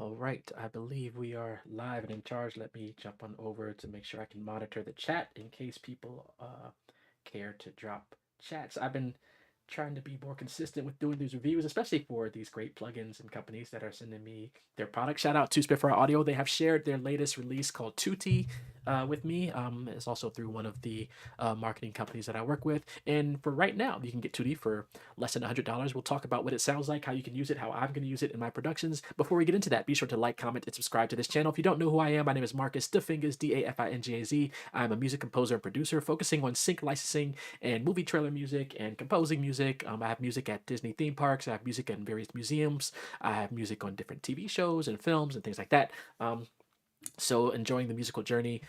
All right, I believe we are live and in charge. Let me jump on over to make sure I can monitor the chat in case people care to drop chats. I've been trying to be more consistent with doing these reviews, especially for these great plugins and companies that are sending me their products. Shout out to Spitfire Audio. They have shared their latest release called Tutti with me. It's also through one of the marketing companies that I work with. And for right now, you can get Tutti for less than $100. We'll talk about what it sounds like, how you can use it, how I'm going to use it in my productions. Before we get into that, be sure to like, comment, and subscribe to this channel. If you don't know who I am, my name is Marcus the Fingaz, Dafingaz. I'm a music composer and producer focusing on sync licensing and movie trailer music and composing music. I have music at Disney theme parks. I have music in various museums. I have music on different TV shows and films and things like that. So enjoying the musical journey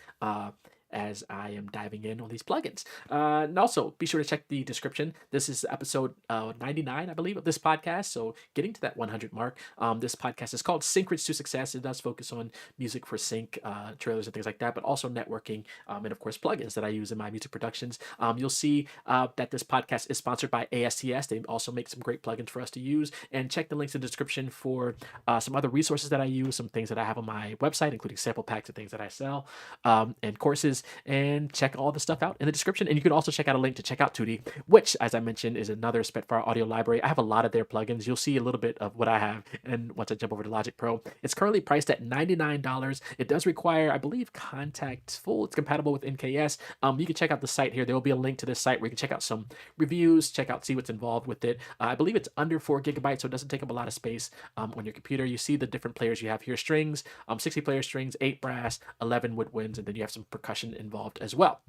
as I am diving in on these plugins. And also, be sure to check the description. This is episode 99, I believe, of this podcast. So getting to that 100 mark. This podcast is called Syncrets To Success. It does focus on music for sync, trailers and things like that, but also networking and, of course, plugins that I use in my music productions. You'll see that this podcast is sponsored by ASTS. They also make some great plugins for us to use. And check the links in the description for some other resources that I use, some things that I have on my website, including sample packs and things that I sell, and courses, and check all the stuff out in the description. And you can also check out a link to check out Tutti, which, as I mentioned, is another Spitfire audio library. I have a lot of their plugins. You'll see a little bit of what I have, and once I jump over to Logic Pro, it's currently priced at $99. It does require, I believe, Contact Full. It's compatible with NKS. You can check out the site here. There will be a link to this site where you can check out some reviews, see what's involved with it. I believe it's under 4 gigabytes, so it doesn't take up a lot of space on your computer. You see the different players you have here: strings, 60 player strings, 8 brass, 11 woodwinds, and then you have some percussion involved as well.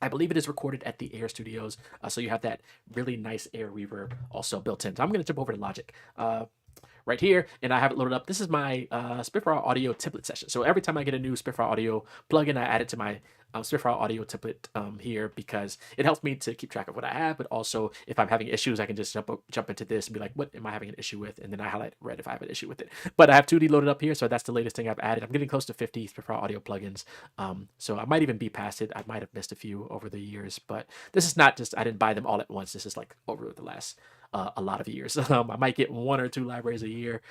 I believe it is recorded at the Air Studios, so you have that really nice air reverb also built in. So I'm going to jump over to Logic right here, and I have it loaded up. This is my Spitfire Audio template session. So every time I get a new Spitfire Audio plugin, I add it to my Spitfire Audio template here because it helps me to keep track of what I have, but also if I'm having issues, I can just jump into this and be like, what am I having an issue with? And then I highlight red if I have an issue with it. But I have 2D loaded up here, so that's the latest thing I've added. I'm getting close to 50 Spitfire Audio plugins, so I might even be past it. I might have missed a few over the years, but this is not just, I didn't buy them all at once. This is like over the last a lot of years. I might get 1 or 2 libraries a year.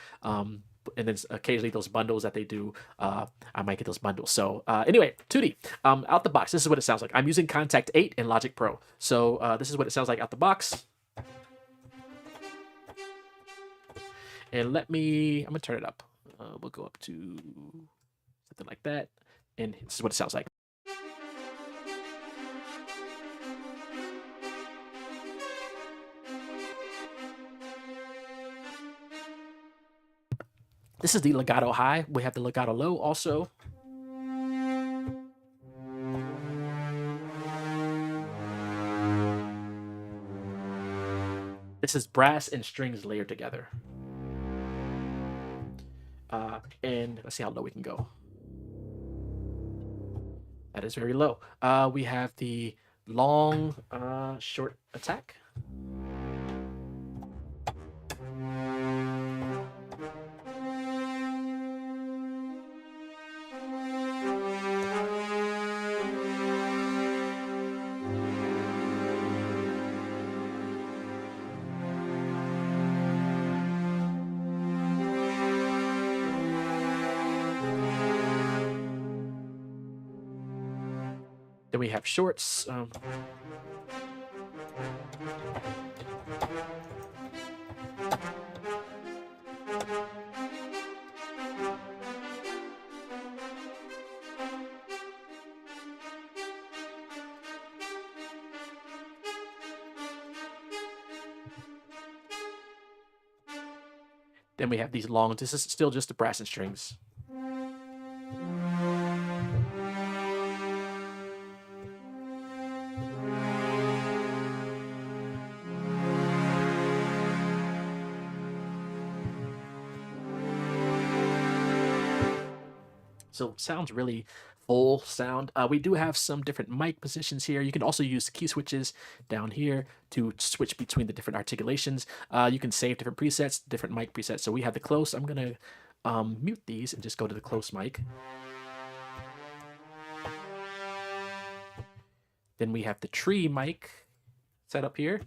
And then occasionally those bundles that they do, I might get those bundles. So anyway, Tutti, out the box, this is what it sounds like. I'm using Contact 8 and Logic Pro. So this is what it sounds like out the box. And I'm gonna turn it up. We'll go up to something like that. And this is what it sounds like. This is the legato high. We have the legato low also. This is brass and strings layered together. And let's see how low we can go. That is very low. We have the long, short attack. Then we have shorts. Then we have these long. This is still just the brass and strings. So sounds really full sound. We do have some different mic positions here. You can also use key switches down here to switch between the different articulations. You can save different presets, different mic presets. So we have the close. I'm gonna mute these and just go to the close mic. Then we have the tree mic set up here.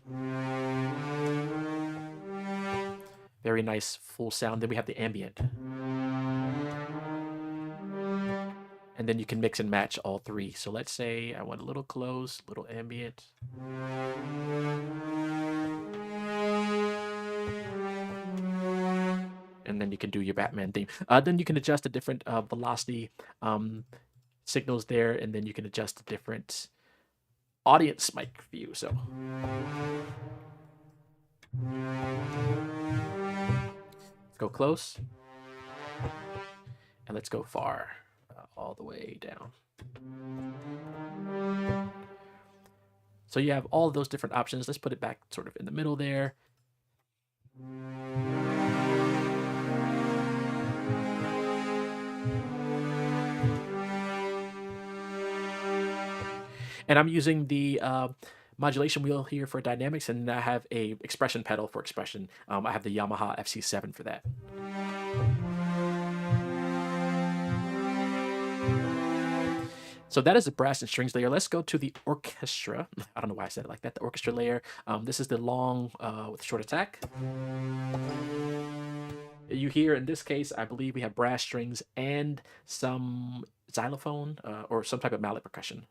Very nice full sound. Then we have the ambient. And then you can mix and match all three. So let's say I want a little close, little ambient. And then you can do your Batman theme. Then you can adjust the different velocity signals there, and then you can adjust the different audience mic view. So let's go close, and let's go far, all the way down. So you have all of those different options. Let's put it back sort of in the middle there. And I'm using the modulation wheel here for dynamics, and I have a expression pedal for expression. I have the Yamaha FC7 for that. So that is the brass and strings layer. Let's go to the orchestra. I don't know why I said it like that. The orchestra layer. This is the long with short attack. You hear in this case, I believe we have brass strings and some xylophone or some type of mallet percussion.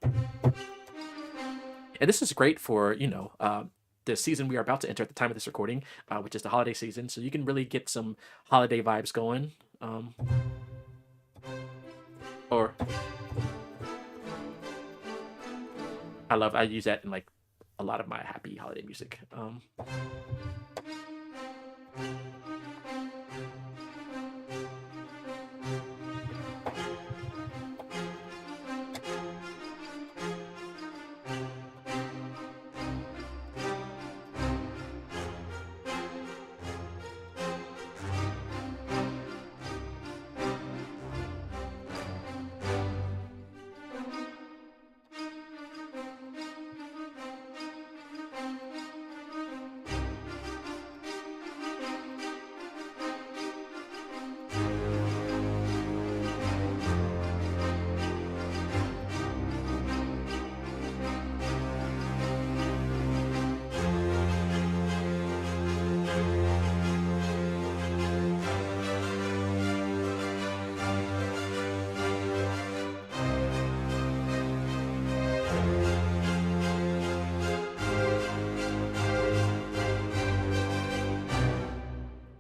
And this is great for, the season we are about to enter at the time of this recording, which is the holiday season. So you can really get some holiday vibes going. Or I use that in like a lot of my happy holiday music.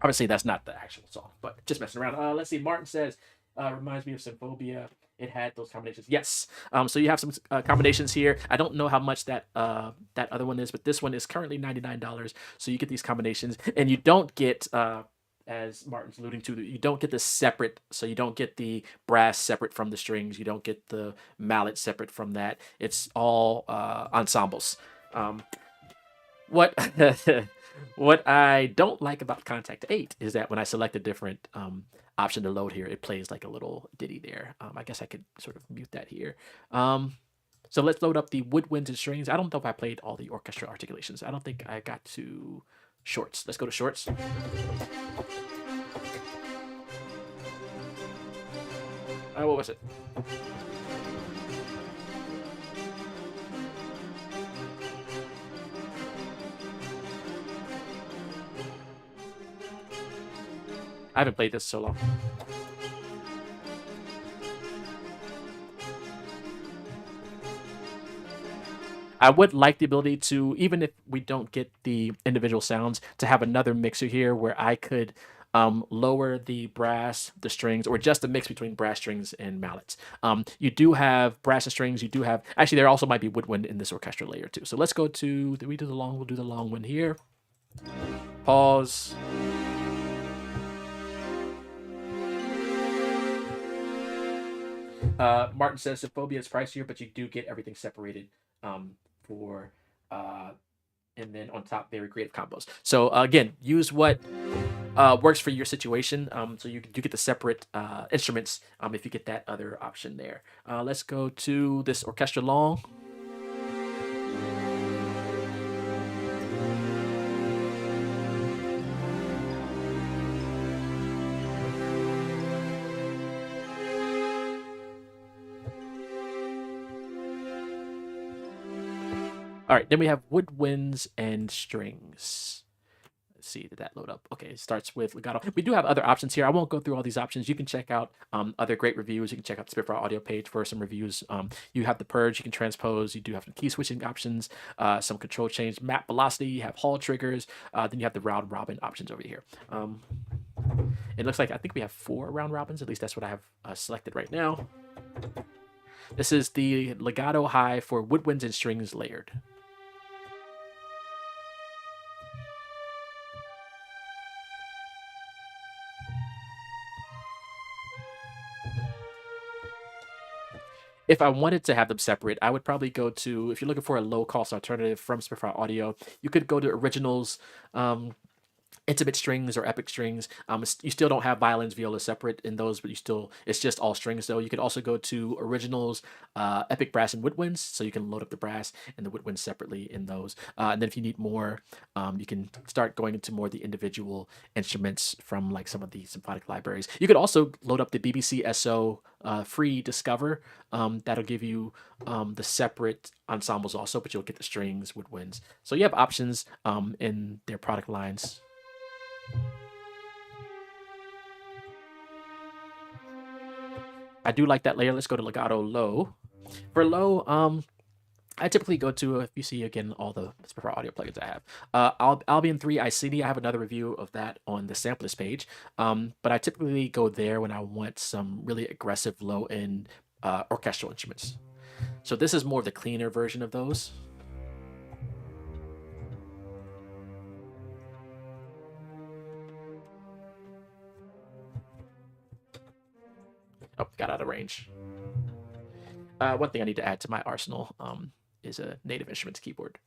Obviously, that's not the actual song, but just messing around. Let's see. Martin says, reminds me of Symphobia. It had those combinations. Yes. So you have some combinations here. I don't know how much that other one is, but this one is currently $99. So you get these combinations, and you don't get, as Martin's alluding to, you don't get the separate. So you don't get the brass separate from the strings. You don't get the mallet separate from that. It's all ensembles. What what I don't like about Contact 8 is that when I select a different option to load here, it plays like a little ditty there. I guess I could sort of mute that here. So let's load up the woodwinds and strings. I don't know if I played all the orchestral articulations. I don't think I got to shorts. Let's go to shorts. What was it? I haven't played this so long. I would like the ability to, even if we don't get the individual sounds, to have another mixer here where I could lower the brass, the strings, or just a mix between brass strings and mallets. You do have brass and strings. You do have, actually, there also might be woodwind in this orchestral layer too. So let's go to, did we do the long? We'll do the long one here. Pause. Martin says Symphonia is pricier, but you do get everything separated for and then on top very creative combos. So again, use what works for your situation. So you get the separate instruments if you get that other option there. Let's go to this orchestra long. All right, then we have woodwinds and strings. Let's see, did that load up? Okay, it starts with legato. We do have other options here. I won't go through all these options. You can check out other great reviews. You can check out the Spitfire audio page for some reviews. You have the purge, you can transpose, you do have some key switching options, some control change, map velocity, you have hall triggers, then you have the round robin options over here. It looks like I think we have 4 round robins, at least that's what I have selected right now. This is the legato high for woodwinds and strings layered. If I wanted to have them separate, I would probably go to, if you're looking for a low-cost alternative from Spitfire Audio, you could go to Originals, intimate strings or epic strings. You still don't have violins, viola separate in those, but it's just all strings though. You could also go to Originals, epic brass and woodwinds, so you can load up the brass and the woodwinds separately in those. And then if you need more, you can start going into more the individual instruments from like some of the symphonic libraries. You could also load up the BBC SO free Discover. That'll give you the separate ensembles also, but you'll get the strings, woodwinds. So you have options in their product lines. I do like that layer. Let's go to legato low. For low, I typically go to, if you see again all the Spitfire audio plugins I have, Albion 3 Iceni. I have another review of that on the samplers page, but I typically go there when I want some really aggressive low end orchestral instruments. So this is more of the cleaner version of those. Oh, got out of range. One thing I need to add to my arsenal is a Native Instruments keyboard.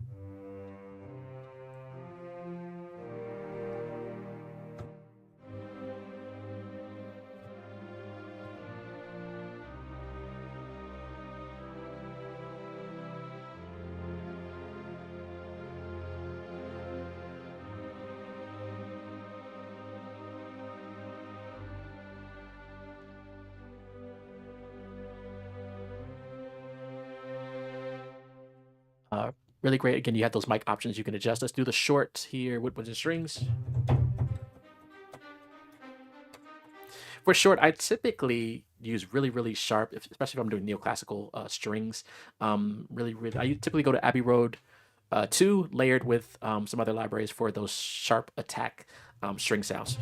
Really great. Again, you have those mic options you can adjust. Let's do the short here, woodwinds and strings. For short, I typically use really sharp, especially if I'm doing neoclassical strings. I typically go to Abbey Road 2 layered with some other libraries for those sharp attack string sounds.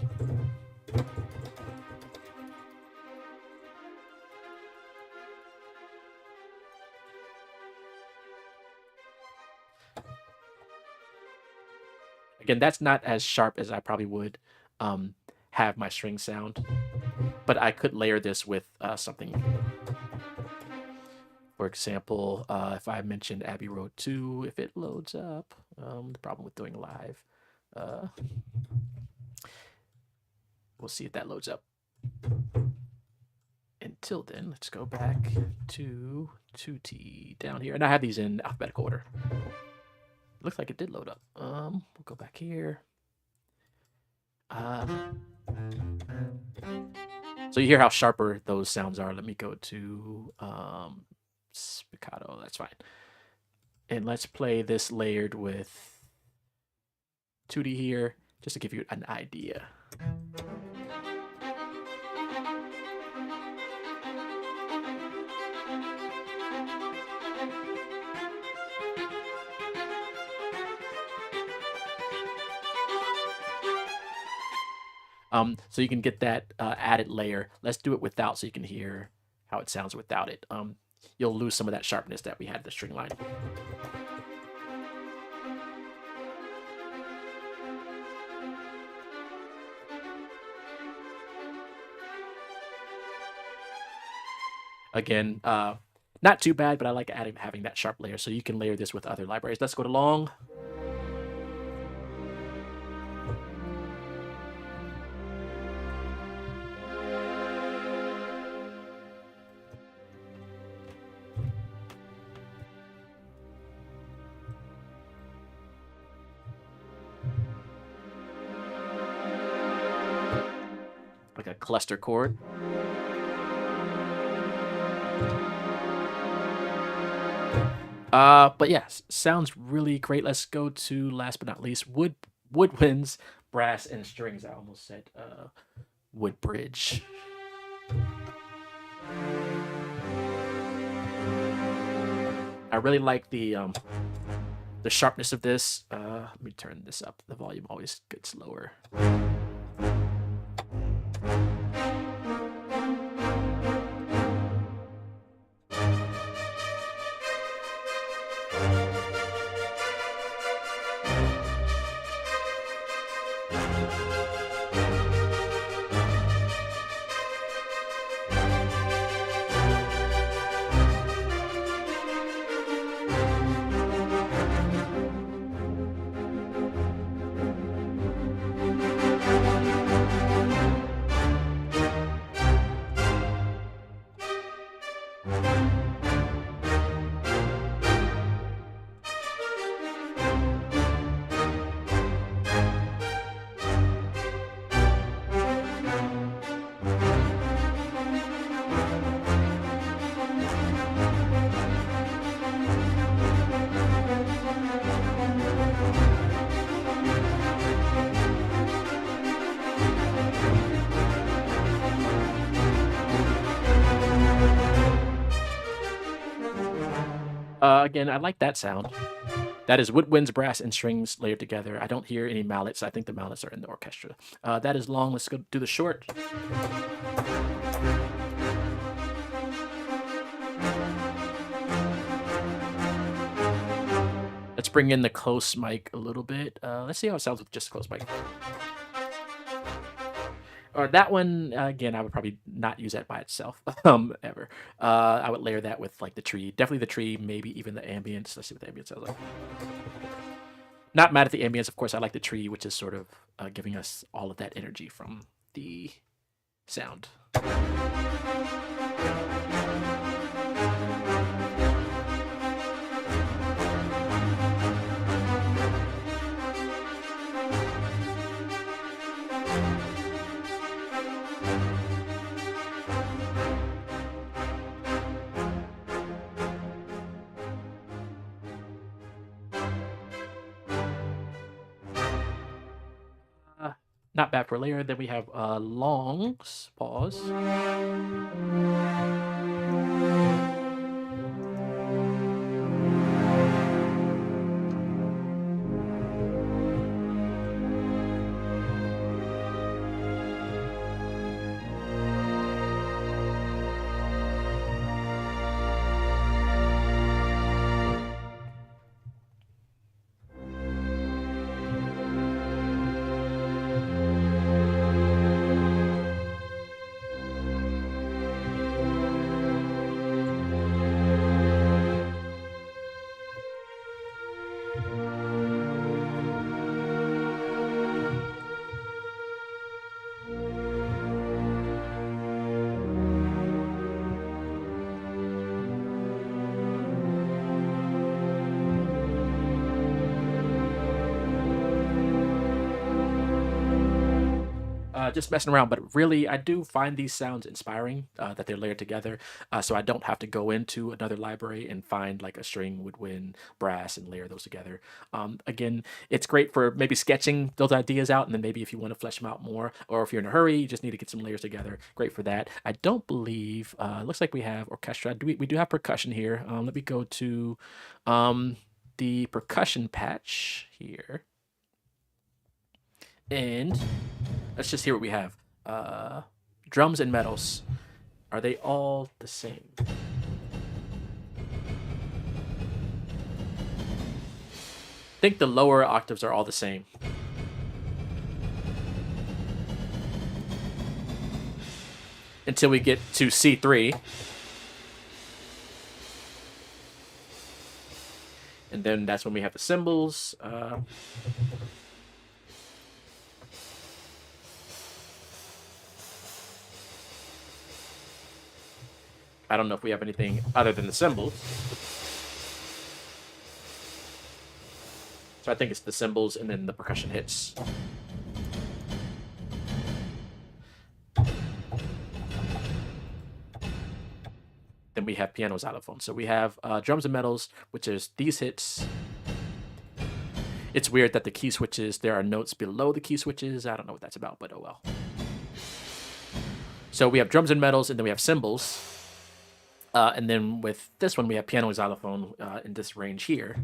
Again, that's not as sharp as I probably would have my string sound, but I could layer this with something. For example, if I mentioned Abbey Road 2, if it loads up, the problem with doing live, we'll see if that loads up. Until then, let's go back to Tutti down here, and I have these in alphabetical order. Looks like it did load up. We'll go back here. So you hear how sharper those sounds are. Let me go to spiccato. That's fine. And let's play this layered with Tutti here, just to give you an idea. So you can get that added layer. Let's do it without, so you can hear how it sounds without it. You'll lose some of that sharpness that we had in the string line. Again, not too bad, but I like having that sharp layer, so you can layer this with other libraries. Let's go to long. Like a cluster chord. But yeah, sounds really great. Let's go to, last but not least, woodwinds brass and strings. I almost said wood bridge. I really like the sharpness of this. Let me turn this up. The volume always gets lower. Again, I like that sound. That is woodwinds, brass, and strings layered together. I don't hear any mallets. I think the mallets are in the orchestra. That is long. Let's go do the short. Let's bring in the close mic a little bit. Let's see how it sounds with just a close mic. Or that one, again, I would probably not use that by itself, ever. I would layer that with like the tree, definitely the tree, maybe even the ambience. Let's see what the ambience sounds like. Not mad at the ambience, of course. I like the tree, which is sort of giving us all of that energy from the sound. Not bad for a layer. Then we have longs. Pause. Just messing around, but really I do find these sounds inspiring, that they're layered together, so I don't have to go into another library and find like a string, woodwind, brass, and layer those together. Again, it's great for maybe sketching those ideas out, and then maybe if you want to flesh them out more, or if you're in a hurry, you just need to get some layers together. Great for that. I don't believe, looks like we have orchestra. We do have percussion here. Let me go to the percussion patch here. And let's just hear what we have. Drums and metals. Are they all the same? I think the lower octaves are all the same. Until we get to C3. And then that's when we have the cymbals. I don't know if we have anything other than the cymbals. So I think it's the cymbals and then the percussion hits. Then we have piano xylophone. So we have drums and metals, which is these hits. It's weird that the key switches, there are notes below the key switches. I don't know what that's about, but oh well. So we have drums and metals, and then we have cymbals. And then with this one, we have piano and xylophone in this range here.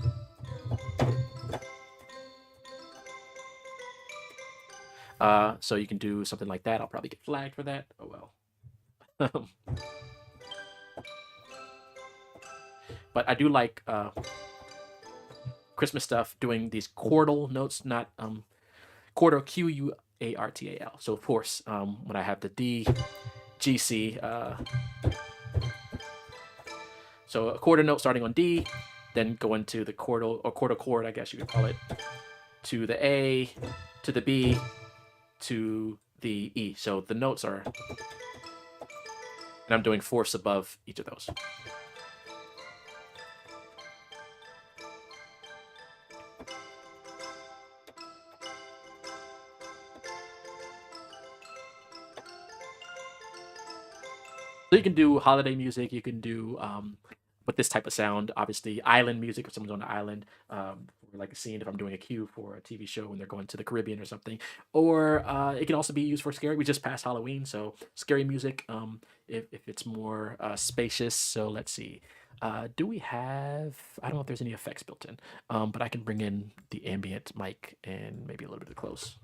So you can do something like that. I'll probably get flagged for that. Oh well. But I do like Christmas stuff, doing these chordal notes, not chordal, Q-U-A-R-T-A-L. So of course, when I have the D, G, C, so a quarter note starting on D, then go into the chordal, or quarter chord, I guess you could call it, to the A, to the B, to the E. So the notes are, and I'm doing fourths above each of those. So you can do holiday music, you can do with this type of sound, obviously island music if someone's on the island, like a scene if I'm doing a cue for a TV show when they're going to the Caribbean or something. Or it can also be used for scary. We just passed Halloween, so scary music if it's more spacious. So let's see. Do we have, I don't know if there's any effects built in, but I can bring in the ambient mic and maybe a little bit of close.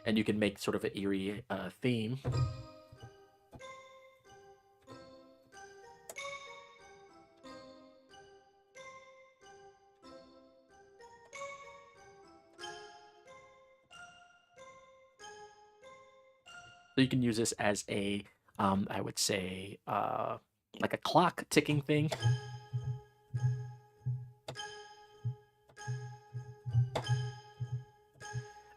And you can make sort of an eerie theme. So you can use this as a, I would say, like a clock ticking thing.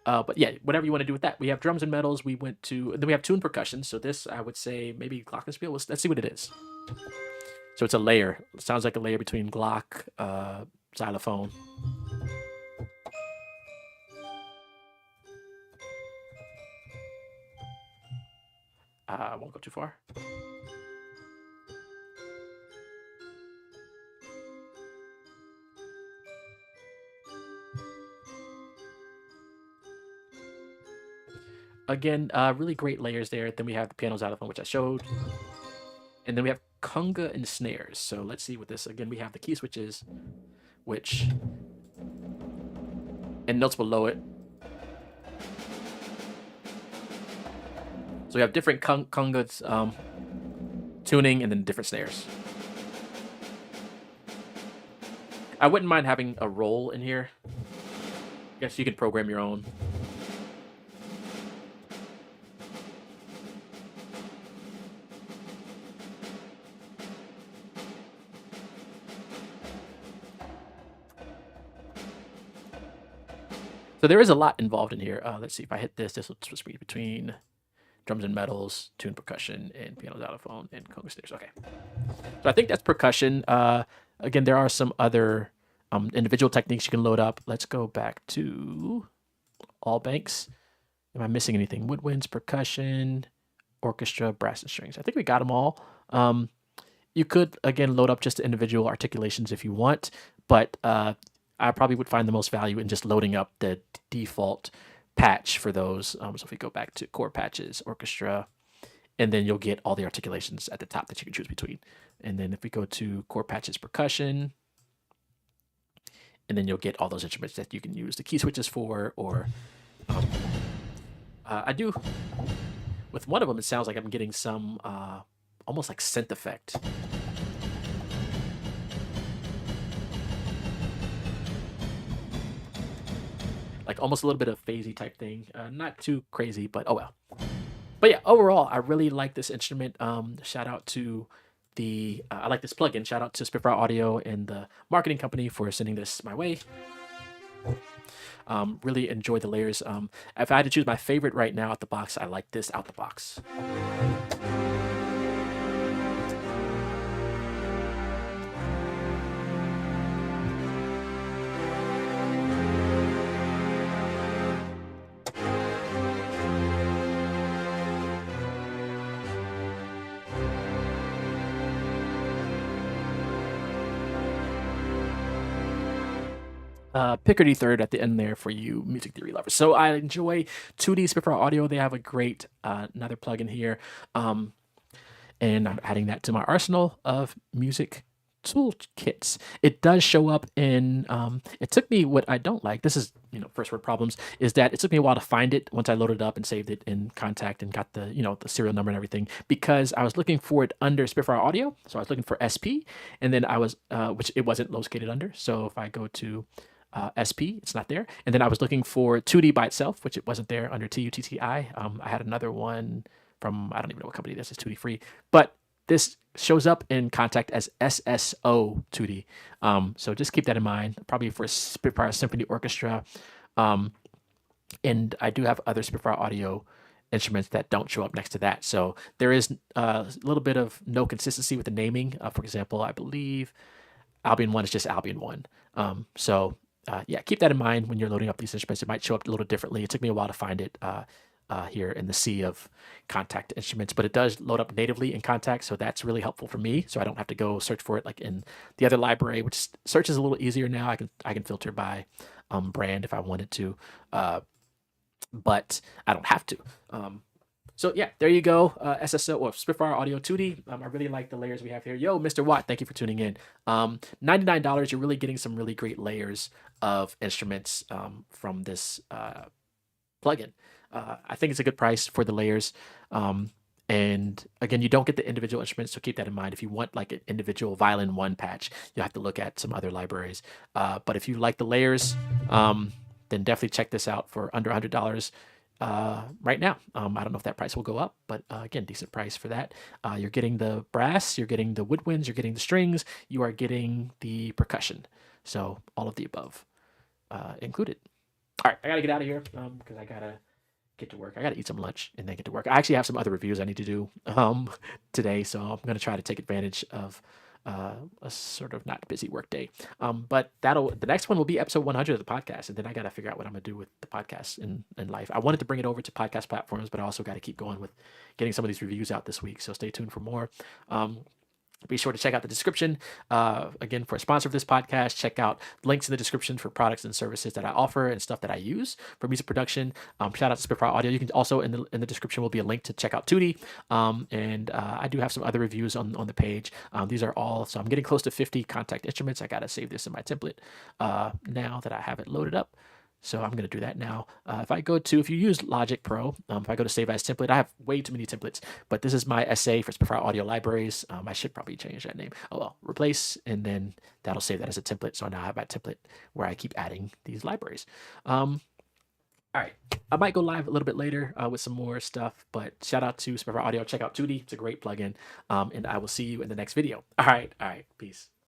But yeah, whatever you want to do with that. We have drums and metals. We went to, then we have tune percussion. So this, I would say, maybe glockenspiel. Let's see what it is. So it's a layer. It sounds like a layer between glock, xylophone. I won't go too far. Again, really great layers there. Then we have the piano xylophone, which I showed. And then we have conga and snares. So let's see what this, again, we have the key switches, which, and notes below it. So we have different congas tuning and then different snares. I wouldn't mind having a roll in here. I guess you can program your own. So there is a lot involved in here. Let's see, if I hit this, this will switch me between drums and metals, tune percussion, and piano xylophone, and conga snares. Okay. So I think that's percussion. Again, there are some other individual techniques you can load up. Let's go back to all banks. Am I missing anything? Woodwinds, percussion, orchestra, brass and strings. I think we got them all. You could, again, load up just the individual articulations if you want, but I probably would find the most value in just loading up the default patch for those. So if we go back to chord patches, orchestra, and then you'll get all the articulations at the top that you can choose between. And then if we go to chord patches, percussion, and then you'll get all those instruments that you can use the key switches for, or I do, with one of them, it sounds like I'm getting some almost like synth effect. Like almost a little bit of phasey type thing. Not too crazy, but oh well. But yeah, overall, I really like this instrument. Shout out to the, I like this plugin. Shout out to Spitfire Audio and the marketing company for sending this my way. Really enjoy the layers. If I had to choose my favorite right now out the box, I like this out the box. Picardy third at the end there for you music theory lovers. So I enjoy Tutti Spitfire Audio. They have a great another plugin here, and I'm adding that to my arsenal of music toolkits. It does show up in. It took me what I don't like. This is first word problems. Is that it took me a while to find it once I loaded it up and saved it in Contact and got the the serial number and everything because I was looking for it under Spitfire Audio. So I was looking for SP, and then I was which it wasn't located under. So if I go to SP, it's not there. And then I was looking for 2D by itself, which it wasn't there under TUTTI. I had another one from, I don't even know what company this is, 2D Free. But this shows up in Contact as SSO 2D. So just keep that in mind, probably for Spitfire Symphony Orchestra. And I do have other Spitfire Audio instruments that don't show up next to that. So there is a little bit of no consistency with the naming. For example, I believe Albion 1 is just Albion 1. Yeah, keep that in mind when you're loading up these instruments. It might show up a little differently. It took me a while to find it here in the sea of Contact instruments, but it does load up natively in Contact, so that's really helpful for me. So I don't have to go search for it like in the other library, which search is a little easier now. I can filter by brand if I wanted to, but I don't have to. So yeah, there you go. SSO or Spitfire Audio 2D. I really like the layers we have here. Yo, Mr. Watt, thank you for tuning in. $99, you're really getting some really great layers of instruments from this plugin. I think it's a good price for the layers. And again, you don't get the individual instruments, so keep that in mind. If you want like an individual violin 1 patch, you'll have to look at some other libraries. But if you like the layers, then definitely check this out for under $100. Right now. I don't know if that price will go up, but again, decent price for that. You're getting the brass, you're getting the woodwinds, you're getting the strings, you are getting the percussion. So all of the above included. All right, I gotta get out of here because I gotta get to work. I gotta eat some lunch and then get to work. I actually have some other reviews I need to do today, so I'm gonna try to take advantage of a sort of not busy work day. But the next one will be episode 100 of the podcast. And then I got to figure out what I'm going to do with the podcast in life. I wanted to bring it over to podcast platforms, but I also got to keep going with getting some of these reviews out this week. So stay tuned for more. Be sure to check out the description. Again, for a sponsor of this podcast, check out links in the description for products and services that I offer and stuff that I use for music production. Shout out to Spitfire Audio. You can also, in the description, will be a link to check out Tutti. And I do have some other reviews on the page. These are all, so I'm getting close to 50 Contact instruments. I got to save this in my template now that I have it loaded up. So I'm going to do that now. If you use Logic Pro, if I go to Save As Template, I have way too many templates, but this is my essay for Spitfire Audio Libraries. I should probably change that name. Oh well, replace, and then that'll save that as a template. So now I have my template where I keep adding these libraries. All right, I might go live a little bit later with some more stuff, but shout out to Spitfire Audio. Check out Tutti. It's a great plugin, and I will see you in the next video. All right, peace.